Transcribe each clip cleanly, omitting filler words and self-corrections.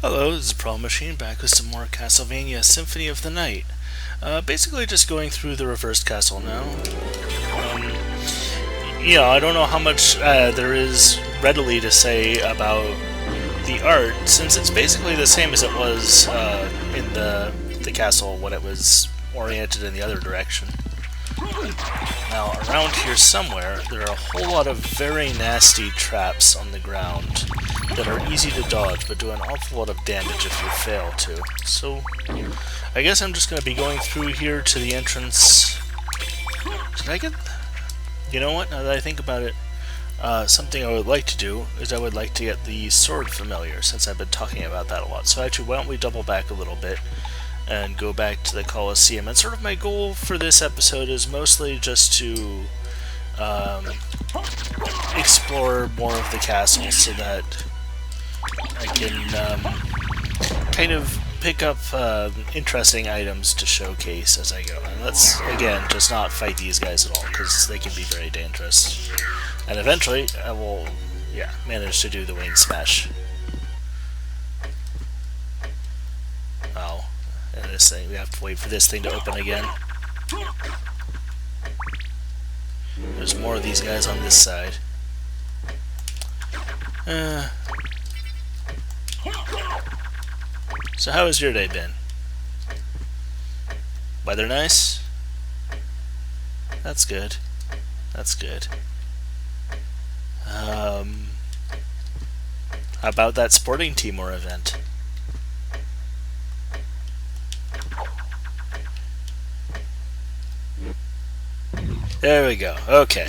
Hello, this is Pro Machine back with some more Castlevania Symphony of the Night. Basically just going through the reversed castle now. Um, I don't know how much there is readily to say about the art, since it's basically the same as it was in the castle when it was oriented in the other direction. Now, around here somewhere, there are a whole lot of very nasty traps on the ground that are easy to dodge, but do an awful lot of damage if you fail to. So, I guess I'm just going to be going through here to the entrance. Did I get... You know what, now that I think about it, something I would like to do is I would like to get the sword familiar, since I've been talking about that a lot. So actually, why don't we double back a little bit and go back to the Colosseum. And sort of my goal for this episode is mostly just to explore more of the castle so that I can kind of pick up interesting items to showcase as I go. And let's, again, just not fight these guys at all, because they can be very dangerous. And eventually, I will, manage to do the wing smash. Wow. And this thing, we have to wait for this thing to open again. There's more of these guys on this side. So how has your day been? Weather nice? That's good. That's good. How about that sporting Timor event? There we go. Okay.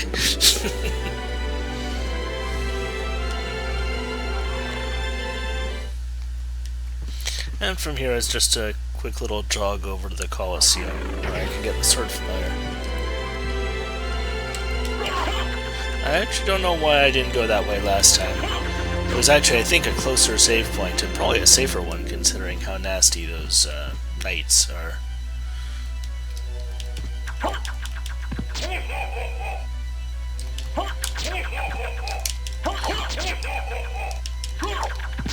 And from here it's just a quick little jog over to the Colosseum where I can get the sword familiar. I actually don't know why I didn't go that way last time. It was actually, I think, a closer save point and probably a safer one considering how nasty those knights are.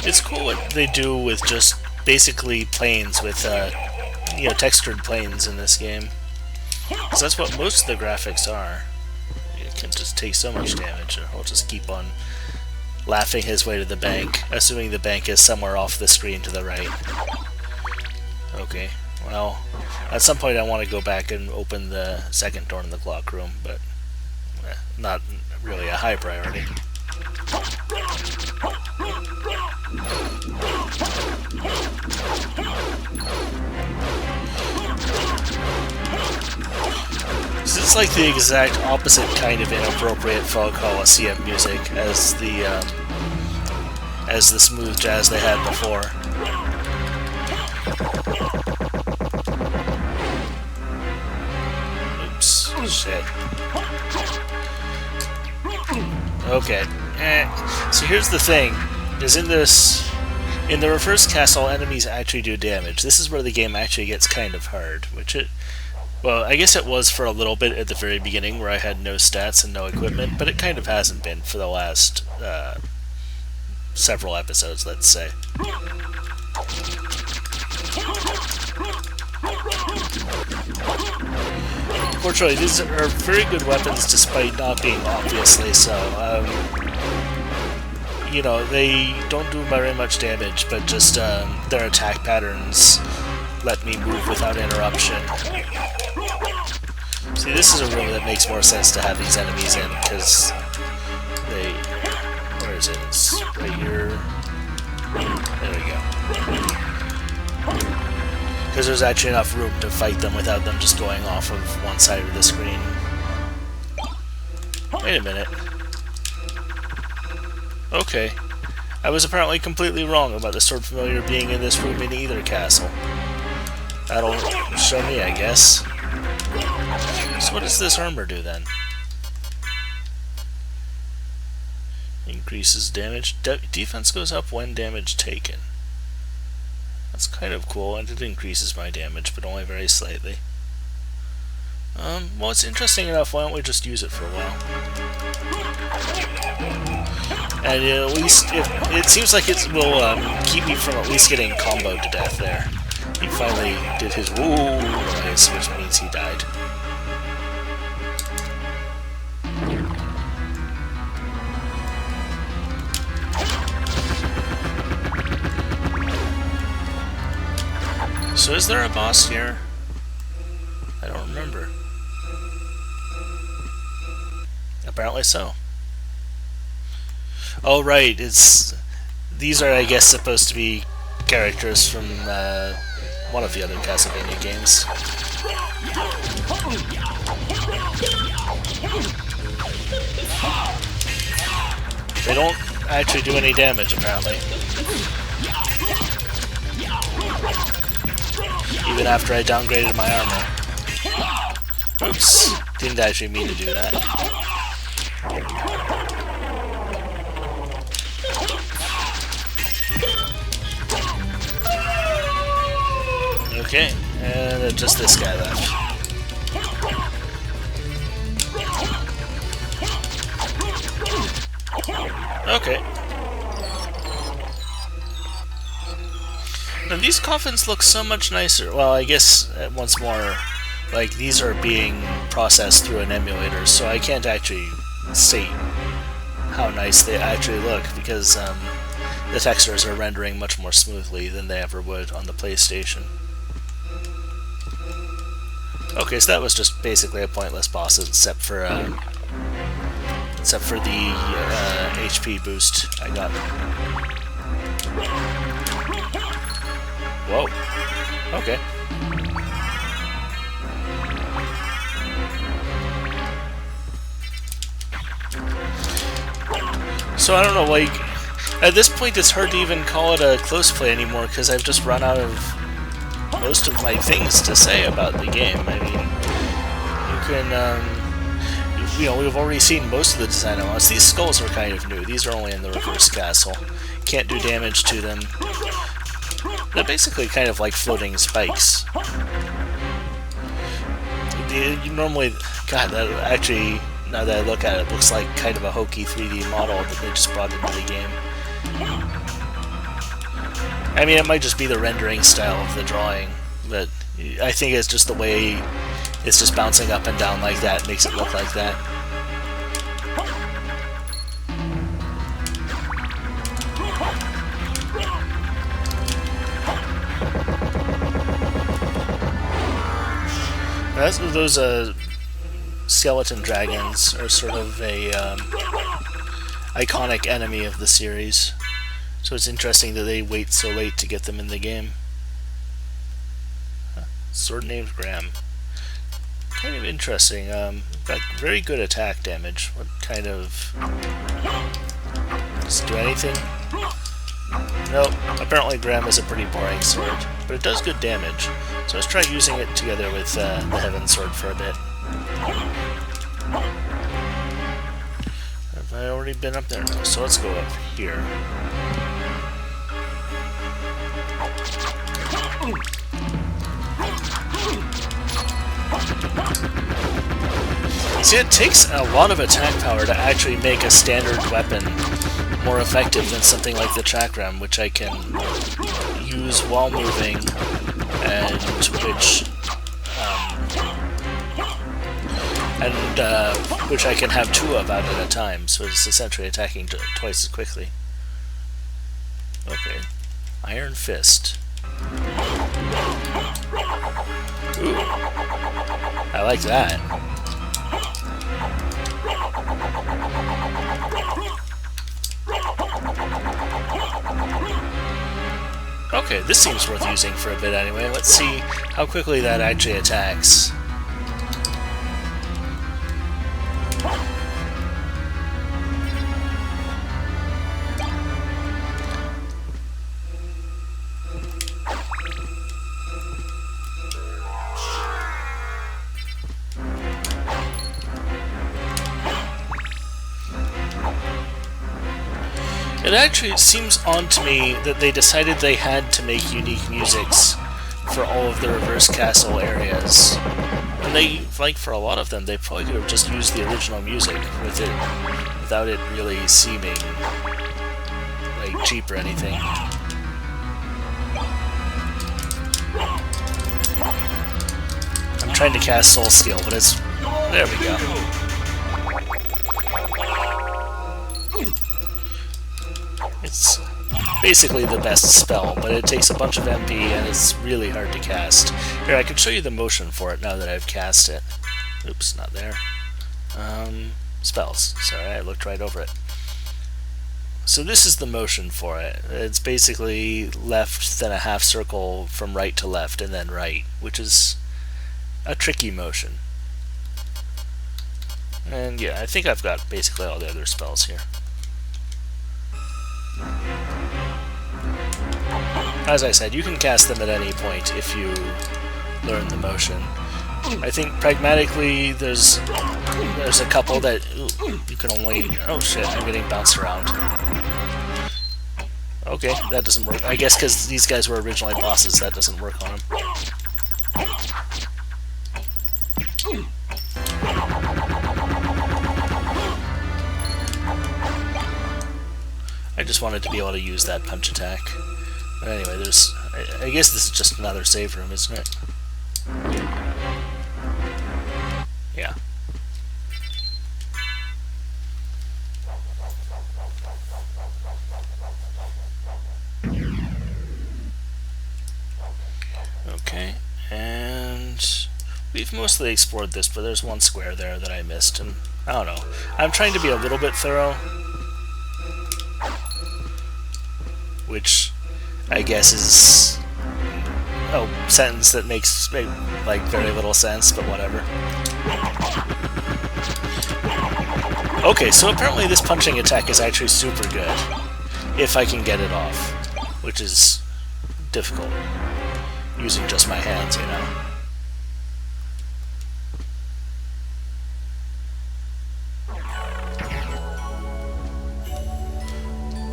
It's cool what they do with just basically planes with, textured planes in this game. Because that's what most of the graphics are. It can just take so much damage. I'll just keep on laughing his way to the bank, assuming the bank is somewhere off the screen to the right. Okay, well, at some point I want to go back and open the second door in the clock room, but not really a high priority. This is like the exact opposite kind of inappropriate for Colosseum music as the smooth jazz they had before. Oops, shit. Okay. So here's the thing: is in the reverse castle, enemies actually do damage. This is where the game actually gets kind of hard, well, I guess it was for a little bit at the very beginning where I had no stats and no equipment, but it kind of hasn't been for the last several episodes, let's say. Fortunately, these are very good weapons despite not being obviously so. They don't do very much damage, but just their attack patterns let me move without interruption. See, this is a room that makes more sense to have these enemies in, because they... Where is it? It's right here. There we go. Because there's actually enough room to fight them without them just going off of one side of the screen. Wait a minute. Okay. I was apparently completely wrong about the sword familiar being in this room in either castle. That'll show me, I guess. So what does this armor do then? Increases damage. Defense goes up when damage taken. That's kind of cool, and it increases my damage, but only very slightly. Well, it's interesting enough. Why don't we just use it for a while? And at least it seems like it will keep me from at least getting comboed to death there. He finally did his woo noise, which means he died. So is there a boss here? I don't remember. Apparently so. Oh right, these are, I guess, supposed to be characters from one of the other Castlevania games. They don't actually do any damage, apparently. Even after I downgraded my armor. Oops, didn't actually mean to do that. Okay, and just this guy left. Okay. Now these coffins look so much nicer. Well, I guess once more, like, these are being processed through an emulator, so I can't actually see how nice they actually look, because the textures are rendering much more smoothly than they ever would on the PlayStation. Okay, so that was just basically a pointless boss, except for the HP boost I got. Whoa. Okay. So I don't know, like, at this point it's hard to even call it a close play anymore, because I've just run out of most of my things to say about the game. I mean, you can, you know, we've already seen most of the design elements. These skulls are kind of new. These are only in the reverse castle. Can't do damage to them. They're basically kind of like floating spikes. You normally, God, that actually, now that I look at it, looks like kind of a hokey 3D model that they just brought into the game. I mean, it might just be the rendering style of the drawing, but I think it's just the way it's just bouncing up and down like that makes it look like that. Those skeleton dragons are sort of a iconic enemy of the series. So it's interesting that they wait so late to get them in the game. Huh. Sword named Graham. Kind of interesting. Got very good attack damage. What kind of... Does it do anything? Nope. Apparently Graham is a pretty boring sword, but it does good damage. So let's try using it together with the Heaven Sword for a bit. Have I already been up there? No, so let's go up here. See, it takes a lot of attack power to actually make a standard weapon more effective than something like the chakram, which I can use while moving, and which I can have two of out at a time, so it's essentially attacking twice as quickly. Okay. Iron Fist. Ooh. I like that. Okay, this seems worth using for a bit anyway. Let's see how quickly that actually attacks. It actually seems odd to me that they decided they had to make unique musics for all of the reverse castle areas. And they, like for a lot of them, they probably could have just used the original music with it without it really seeming like cheap or anything. I'm trying to cast Soul Skill, but it's... there we go. It's basically the best spell, but it takes a bunch of MP and it's really hard to cast. Here, I can show you the motion for it now that I've cast it. Oops, not there. Spells. Sorry, I looked right over it. So this is the motion for it. It's basically left, then a half circle from right to left, and then right, which is a tricky motion. And yeah, I think I've got basically all the other spells here. As I said, you can cast them at any point if you learn the motion. I think pragmatically there's a couple that you can only... oh shit, I'm getting bounced around. Okay, that doesn't work. I guess because these guys were originally bosses, that doesn't work on them. I just wanted to be able to use that punch attack. But anyway, there's... I guess this is just another save room, isn't it? Yeah. Okay, and we've mostly explored this, but there's one square there that I missed, and I don't know. I'm trying to be a little bit thorough, which I guess is a sentence that makes like very little sense, but whatever. Okay, so apparently this punching attack is actually super good if I can get it off, which is difficult using just my hands, you know.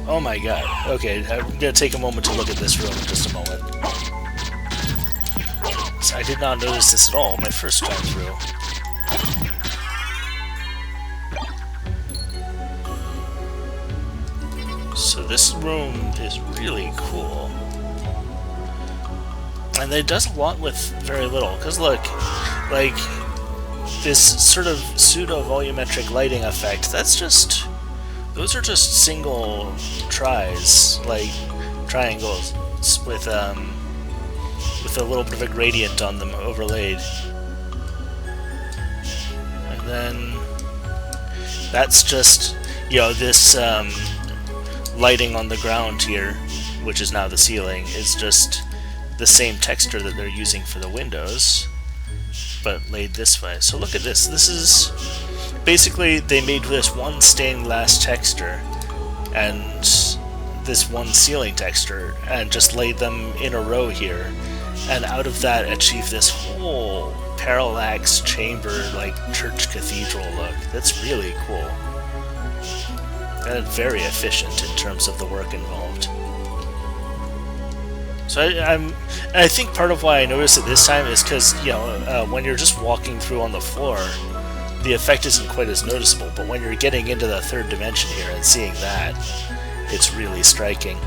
Oh my god. Okay, I'm gonna take a moment to look at this room in just a moment. So I did not notice this at all my first time through. So this room is really cool. And it does a lot with very little. Because look, like, this sort of pseudo-volumetric lighting effect, that's just... those are just single tries, like triangles with a little bit of a gradient on them overlaid. And then that's just, you know, this lighting on the ground here, which is now the ceiling, is just the same texture that they're using for the windows, but laid this way. So look at this. This is... basically, they made this one stained glass texture and this one ceiling texture and just laid them in a row here, and out of that achieved this whole parallax chamber, like church cathedral look. That's really cool. And very efficient in terms of the work involved. So I think part of why I noticed it this time is because, you know, when you're just walking through on the floor, the effect isn't quite as noticeable, but when you're getting into the third dimension here and seeing that, it's really striking.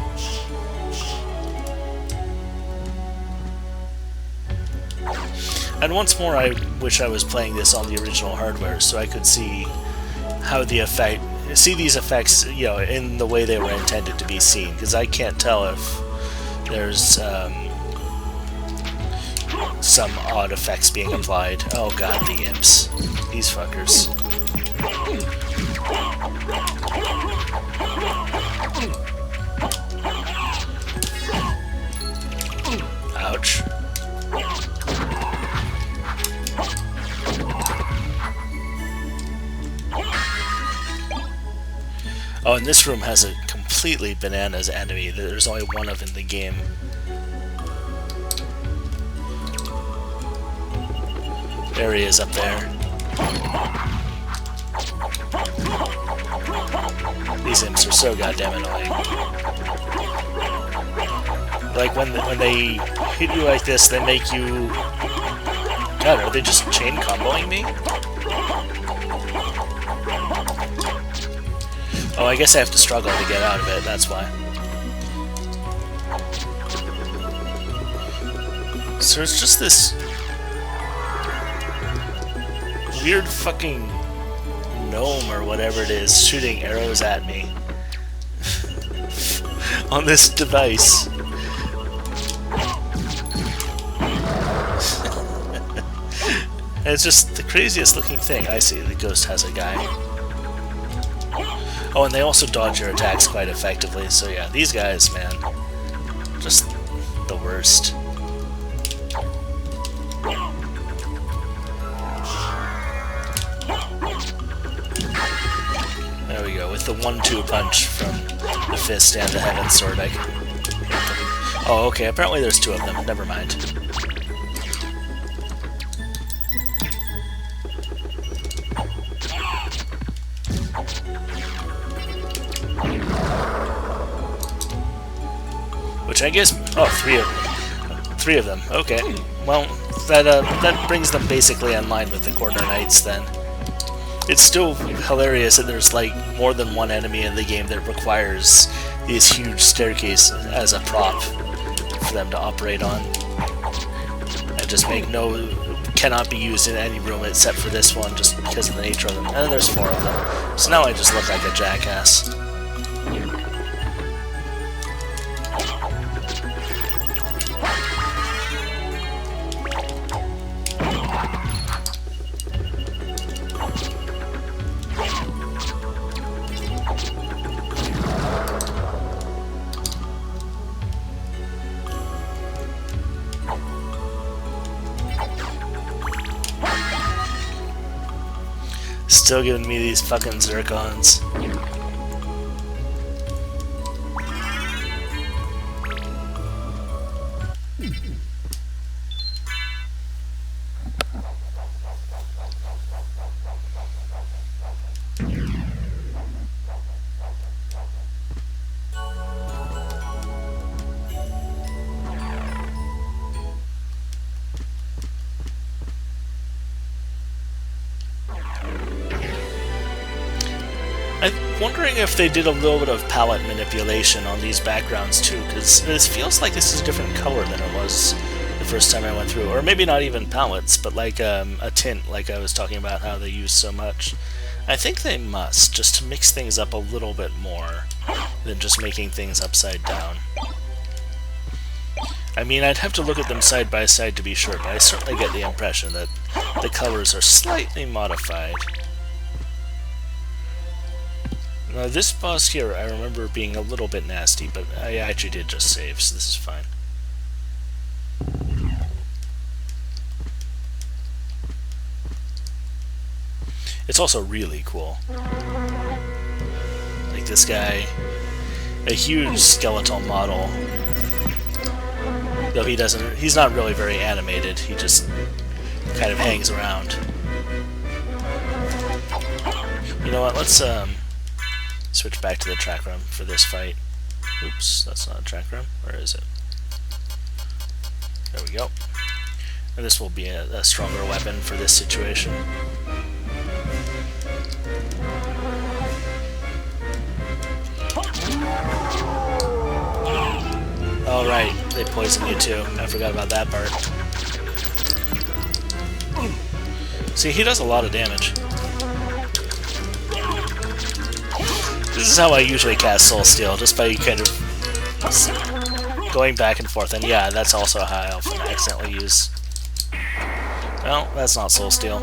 And once more, I wish I was playing this on the original hardware so I could see how the effect... see these effects, you know, in the way they were intended to be seen, because I can't tell if there's some odd effects being applied. Oh god, the imps. These fuckers. Ouch. Oh, and this room has a completely bananas enemy that there's only one of in the game. There he is up there. These imps are so goddamn annoying. Like when they hit you like this, they make you... God, are they just chain comboing me? Oh, I guess I have to struggle to get out of it, that's why. So it's just this weird fucking gnome or whatever it is shooting arrows at me on this device. And it's just the craziest looking thing. I see, the ghost has a guy. Oh, and they also dodge your attacks quite effectively, so yeah, these guys, man, just the worst. There we go, with the 1-2 punch from the fist and the heaven sword, I can... Oh, okay, apparently there's 2 of them, never mind. Which I guess... Oh, 3 of them. 3 of them, okay. Well, that brings them basically in line with the Corner Knights, then. It's still hilarious that there's, like, more than one enemy in the game that requires these huge staircases as a prop for them to operate on. And just make cannot be used in any room except for this one, just because of the nature of them. And there's 4 of them. So now I just look like a jackass. Still giving me these fucking zircons. I'm wondering if they did a little bit of palette manipulation on these backgrounds too, because this feels like this is a different color than it was the first time I went through. Or maybe not even palettes, but like a tint, like I was talking about how they use so much. I think they must, just to mix things up a little bit more than just making things upside down. I mean, I'd have to look at them side by side to be sure, but I certainly get the impression that the colors are slightly modified. Now this boss here, I remember being a little bit nasty, but I actually did just save, so this is fine. It's also really cool. Like this guy, a huge skeletal model. Though he's not really very animated, he just kind of hangs around. You know what, let's switch back to the track room for this fight. Oops, that's not a track room. Where is it? There we go. And this will be a stronger weapon for this situation. Oh right, they poison you too. I forgot about that part. See, he does a lot of damage. This is how I usually cast Soul Steal, just by kind of going back and forth. And yeah, that's also how I often accidentally use... Well, that's not Soul Steal.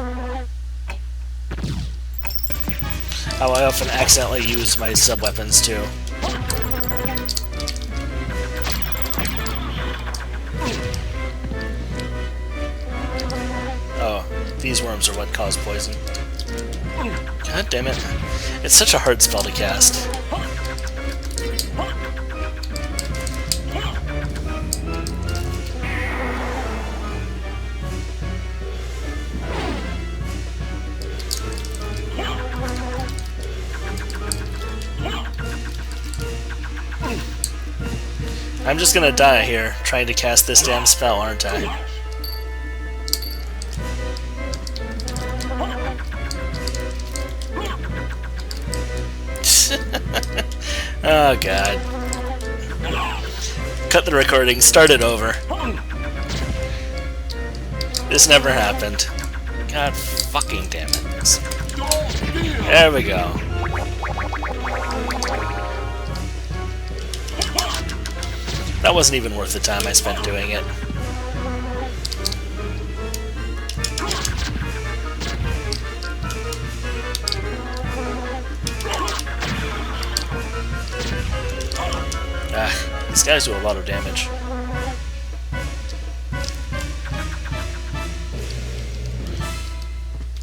How I often accidentally use my sub-weapons too. Oh, these worms are what cause poison. God damn it. It's such a hard spell to cast. I'm just gonna die here, trying to cast this damn spell, aren't I? Oh god. Cut the recording, start it over. This never happened. God fucking damn it. There we go. That wasn't even worth the time I spent doing it. Ah, these guys do a lot of damage.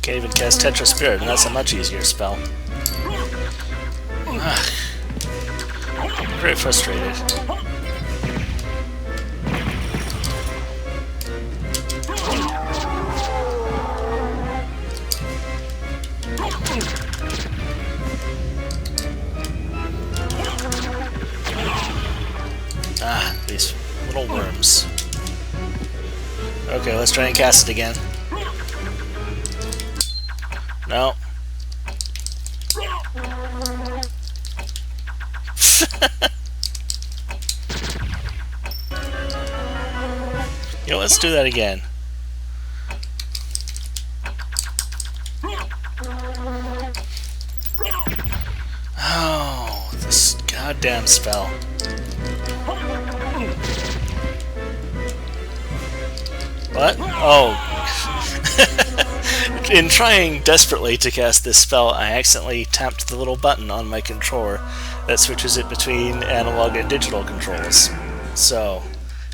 Can't even cast Tetra Spirit, and that's a much easier spell. Ah, very frustrated. Ah, these little worms. Okay, let's try and cast it again. No. You know, let's do that again. Oh, this goddamn spell. What? Oh. In trying desperately to cast this spell, I accidentally tapped the little button on my controller that switches it between analog and digital controls. So,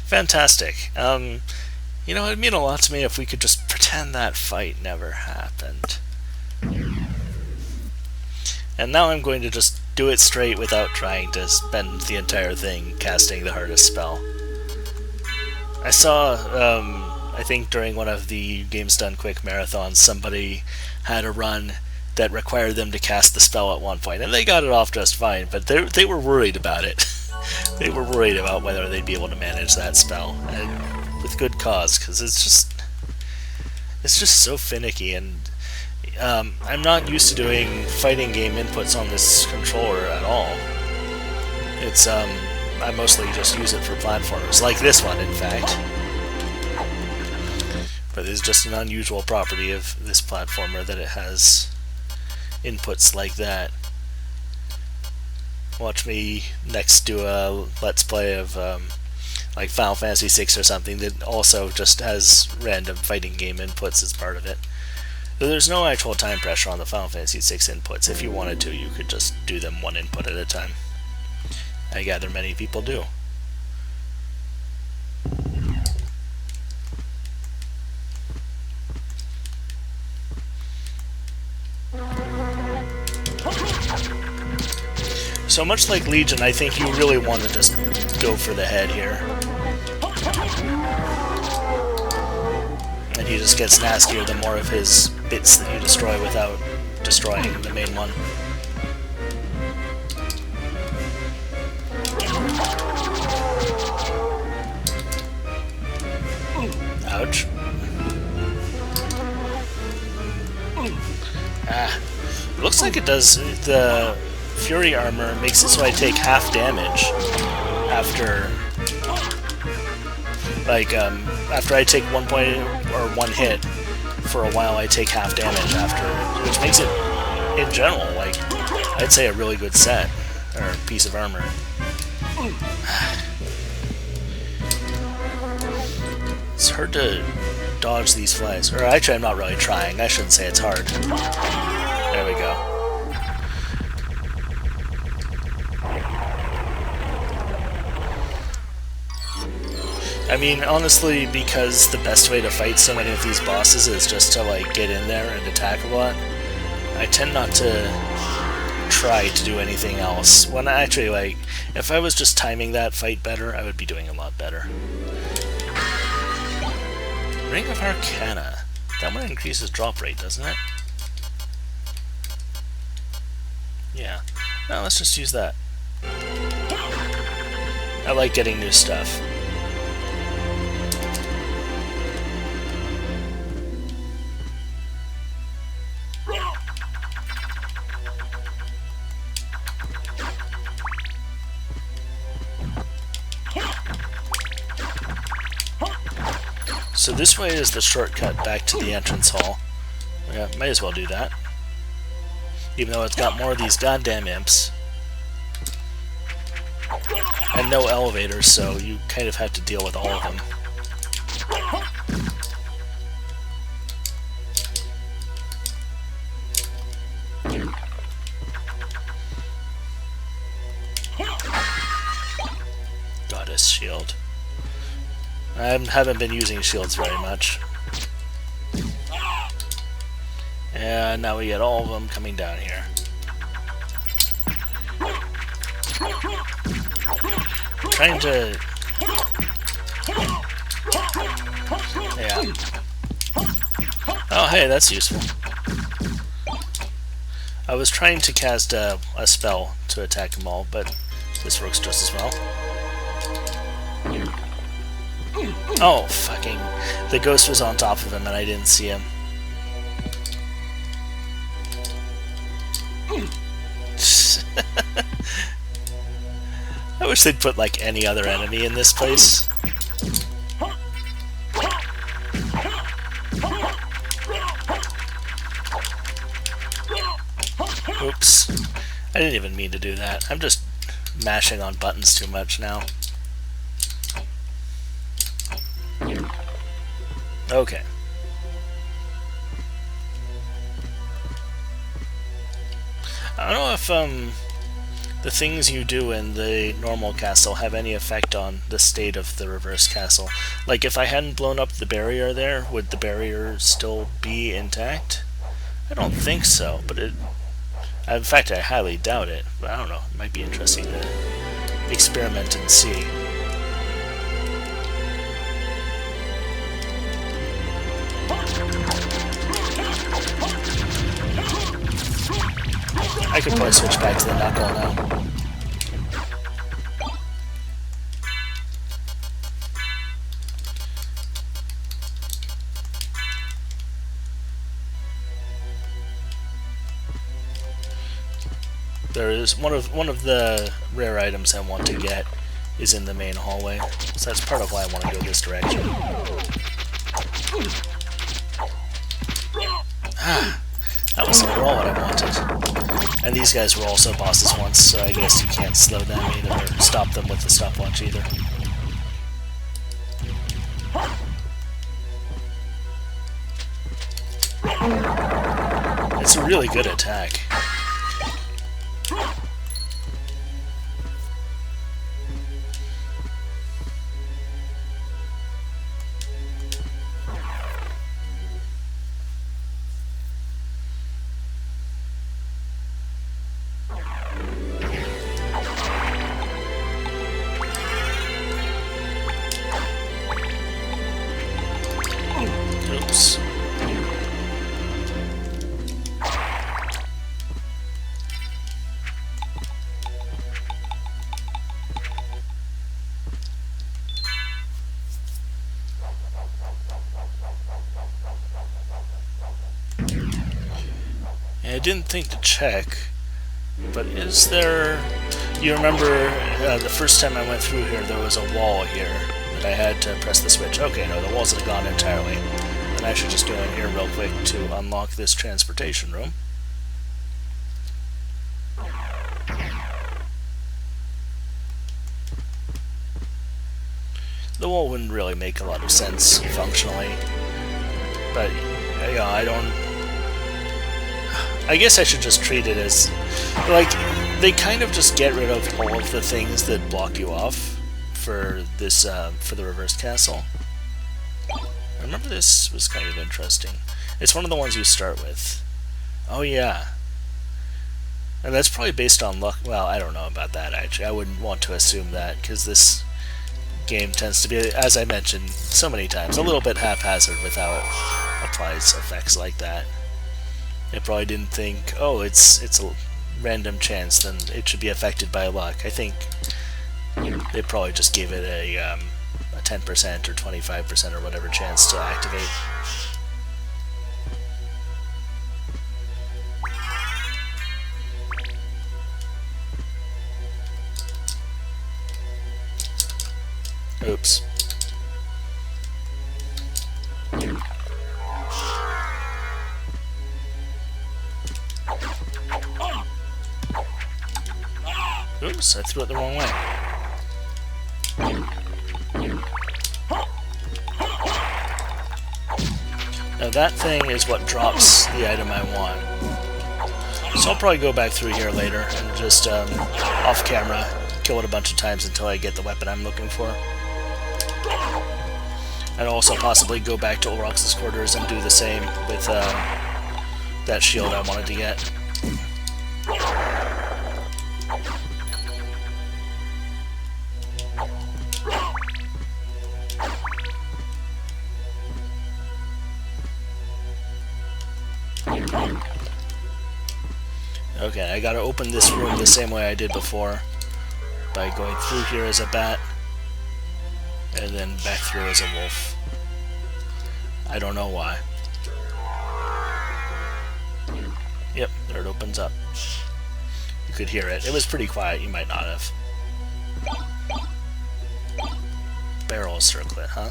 fantastic. You know, it'd mean a lot to me if we could just pretend that fight never happened. And now I'm going to just do it straight without trying to spend the entire thing casting the hardest spell. I saw, I think during one of the Games Done Quick marathons, somebody had a run that required them to cast the spell at one point, and they got it off just fine, but they were worried about it. They were worried about whether they'd be able to manage that spell, and with good cause, because it's just so finicky, and I'm not used to doing fighting game inputs on this controller at all. It's I mostly just use it for platformers, like this one, in fact. But it's just an unusual property of this platformer that it has inputs like that. Watch me next do a Let's Play of like Final Fantasy VI or something that also just has random fighting game inputs as part of it. Though there's no actual time pressure on the Final Fantasy VI inputs. If you wanted to, you could just do them one input at a time. I gather many people do. So much like Legion, I think you really want to just go for the head here. And he just gets nastier the more of his bits that you destroy without destroying the main one. Ouch. Ah. Looks like it does. The Fury armor makes it so I take half damage after, like, after I take 1 point or 1 hit for a while. I take half damage after, which makes it, in general, like, I'd say a really good set or piece of armor. It's hard to dodge these flies. Or actually, I'm not really trying. I shouldn't say it's hard. There we go. I mean, honestly, because the best way to fight so many of these bosses is just to, like, get in there and attack a lot, I tend not to try to do anything else. When I actually, like, if I was just timing that fight better, I would be doing a lot better. Ring of Arcana. That one increases drop rate, doesn't it? Yeah. Well, let's just use that. I like getting new stuff. So this way is the shortcut back to the entrance hall. Yeah, might as well do that. Even though it's got more of these goddamn imps. And no elevators, so you kind of have to deal with all of them. Goddess shield. I haven't been using shields very much. And now we get all of them coming down here. Trying to... Yeah. Oh, hey, that's useful. I was trying to cast a spell to attack them all, but this works just as well. Oh, fucking... The ghost was on top of him and I didn't see him. I wish they'd put, like, any other enemy in this place. Oops. I didn't even mean to do that. I'm just mashing on buttons too much now. Okay. I don't know if the things you do in the normal castle have any effect on the state of the reverse castle. Like, if I hadn't blown up the barrier there, would the barrier still be intact? I don't think so, but it... In fact, I highly doubt it, but I don't know. It might be interesting to experiment and see. I could probably switch back to the knuckle now. There is one of the rare items I want to get is in the main hallway, so that's part of why I want to go this direction. Ah, that wasn't at all what I wanted. And these guys were also bosses once, so I guess you can't slow them either, or stop them with the stopwatch either. It's a really good attack. Oops. I didn't think to check, but is there... You remember the first time I went through here, there was a wall here that I had to press the switch. Okay, no, the walls had gone entirely. And I should just go in here real quick to unlock this transportation room. The wall wouldn't really make a lot of sense functionally, but yeah, I guess I should just treat it as, like, they kind of just get rid of all of the things that block you off for this, for the reverse castle. I remember this was kind of interesting. It's one of the ones you start with. Oh yeah. And that's probably based on luck. Well, I don't know about that actually. I wouldn't want to assume that, because this game tends to be, as I mentioned so many times, a little bit haphazard with how it applies effects like that. It probably didn't think, oh, it's a random chance, then it should be affected by luck. I think they probably just gave it a 10% or 25% or whatever chance to activate. Oops. Oops, I threw it the wrong way. Now that thing is what drops the item I want. So I'll probably go back through here later and just, off camera, kill it a bunch of times until I get the weapon I'm looking for. I'd also possibly go back to Ulrox's quarters and do the same with, that shield I wanted to get. Okay, I gotta open this room the same way I did before, by going through here as a bat, and then back through as a wolf. I don't know why. Yep, there it opens up. You could hear it. It was pretty quiet, you might not have. Barrel circlet, huh?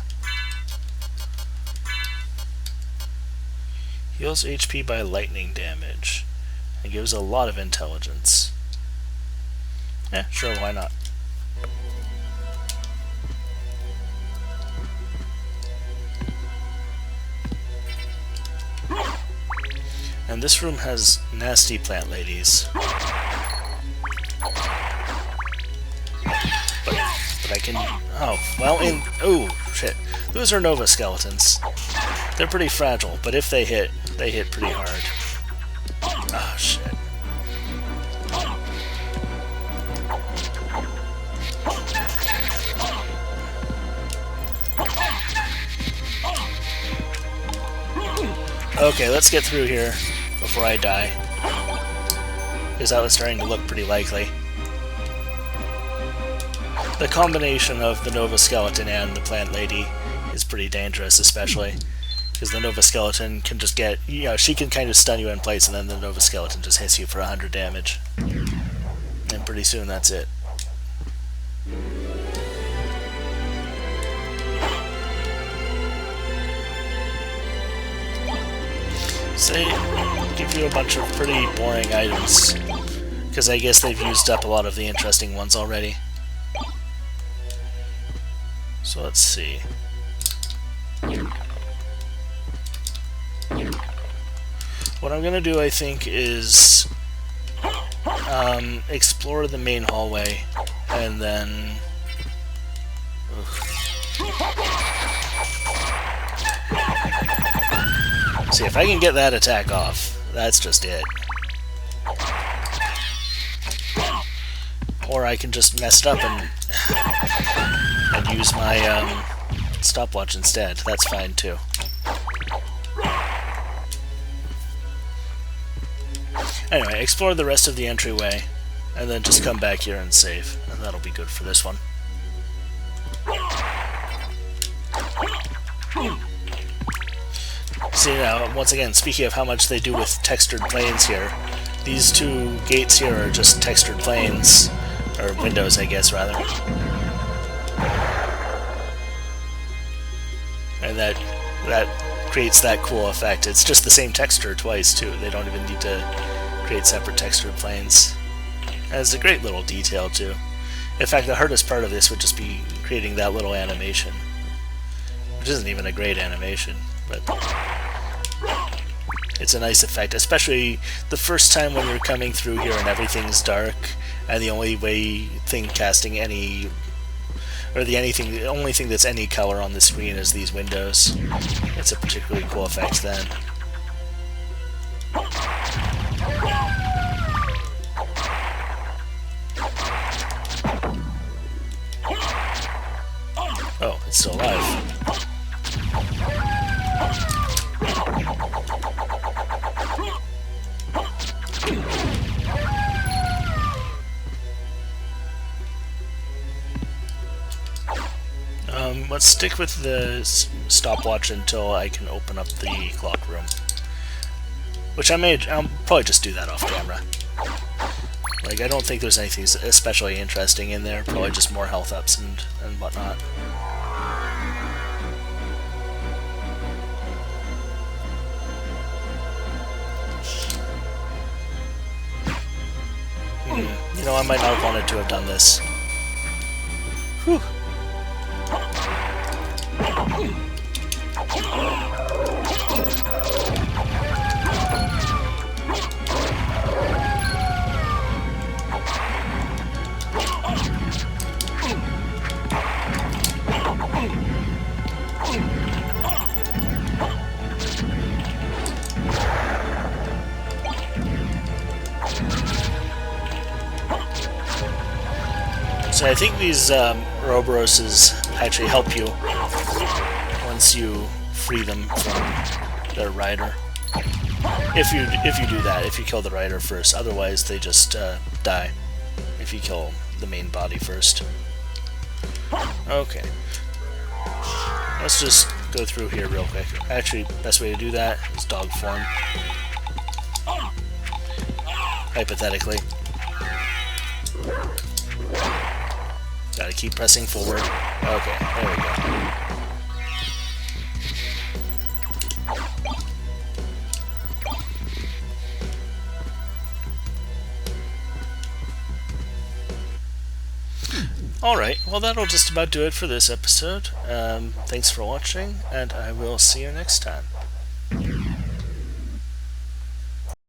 Heals HP by lightning damage. It gives a lot of intelligence. Yeah, sure, why not? And this room has nasty plant ladies. But I can... Oh, well, oh, shit. Those are Nova skeletons. They're pretty fragile, but if they hit pretty hard. Oh, shit. Okay, let's get through here before I die. Because that was starting to look pretty likely. The combination of the Nova Skeleton and the Plant Lady is pretty dangerous, especially. Because the Nova Skeleton can just get... You know, she can kind of stun you in place, and then the Nova Skeleton just hits you for 100 damage. And pretty soon that's it. They give you a bunch of pretty boring items, because I guess they've used up a lot of the interesting ones already. So let's see. What I'm gonna do, I think, is explore the main hallway, and then... See, if I can get that attack off, that's just it. Or I can just mess it up and use my stopwatch instead. That's fine too. Anyway, explore the rest of the entryway, and then just come back here and save. And that'll be good for this one. See now, once again, speaking of how much they do with textured planes here, these two gates here are just textured planes, or windows, I guess, rather. And that creates that cool effect. It's just the same texture twice, too. They don't even need to create separate textured planes. And it's a great little detail, too. In fact, the hardest part of this would just be creating that little animation. Which isn't even a great animation, but... It's a nice effect, especially the first time when you're coming through here and everything's dark, and the only thing casting any, or the only thing that's any color on the screen is these windows. It's a particularly cool effect then. Oh, it's still alive. Let's stick with the stopwatch until I can open up the clock room. Which I'll probably just do that off camera. Like, I don't think there's anything especially interesting in there, probably just more health ups and whatnot. You know, I might not have wanted to have done this. Whew. So I think these Ouroboroses actually help you once you free them from their rider. If you do that, if you kill the rider first, otherwise they just die if you kill the main body first. Okay, let's just go through here real quick. Actually, best way to do that is dog form. Hypothetically. Gotta keep pressing forward. Okay, there we go. Alright, well that'll just about do it for this episode. Thanks for watching, and I will see you next time.